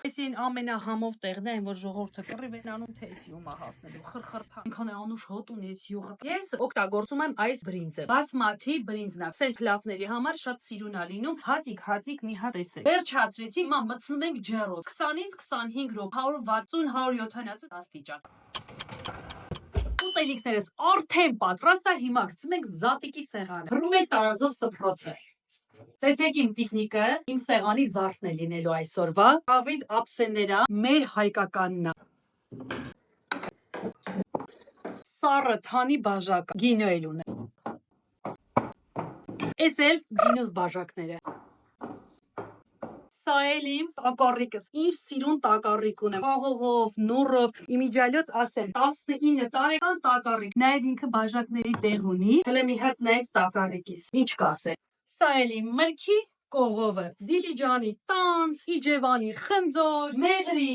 Էսին ամենահամով տեղն է, այն որ ժողովուրդը կռիվ են անում, թե էսի ումա հասնելու խրխրթա։ Ինքան է անուշ հոտ ունի էս յուղը։ Ես օգտագործում եմ այս բրինձը։ Բասմաթի բրինձն է։ Սենց փլավների համար շատ սիրուն է լինում։ Հատիկ մի հատ էսե։ Վերջացրեցի, հիմա մտցնում ենք ջեռոց։ 20-ից 25 րոպե, 160-170 աստիճան։ Ուտելիքներս արդեն պատրաստ է, հիմա գցում ենք զատիկի սեղանը։ Հրում ենք տարազով սփռոցը։ Տեսեք իմ տիկնիկը, իմ սեղանի զարդն է լինելու այսօրվա։ Ավիճ ափսեները մեր հայկականն է։ Սառը թանի բաժակ, գինո էլ ունե։ Էս էլ գինուս բաժակները։ Սա էլ իմ տակառիկս, ինչ սիրուն տակառիկ ունեմ, խաղողով, նուռով, իմիջիալոց ասեմ, 19 տարեկան տակառիկ, նաև ինքը բաժակների տեղ ունի, հələ մի հատ նայեք տակառիկիս, ինչ կասեմ։ Սա էլ իմ մրգի կողովը, Դիլիջանի տանց, Իջևանի խնձոր, Մեղրի,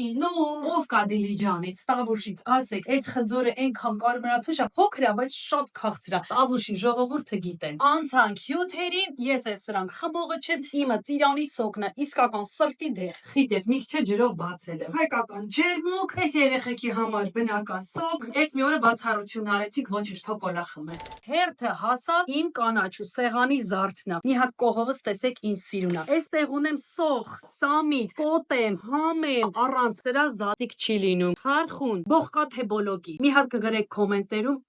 ով կա Դիլիջանից, Տավուշից, ասեք, այս խնձորը այնքան կարմրաթույր է, փոքր է, բայց շատ քաղցր է, Տավուշի ժողովուրդը գիտեն։ Անցանք հյութերին, ես այս սրանք խմողը չեմ, իմը ծիրանի սոկն է, իսկական սրտի դեղ, խիտ մի քիչ ջրով բացել եմ, հայկական ջերմուկ, այս երեխեքի համար բնական սոկ, այս մի օրը բացառություն արեցինք, ոչինչ թոկոլա խմել։ Հերթը հասավ իմ կանաչու սեղանի զարդն է, մի հատ կողովս տեսեք ինչ սիրուն է։ Այստեղ ունեմ սոխ, սամիտ, կոտեմ, համեմ, առանց դրա զատիկ չի լինում։ Խարխուն, բողկա թե բոլոկի։ Մի հատ կգրեք կոմենտներում,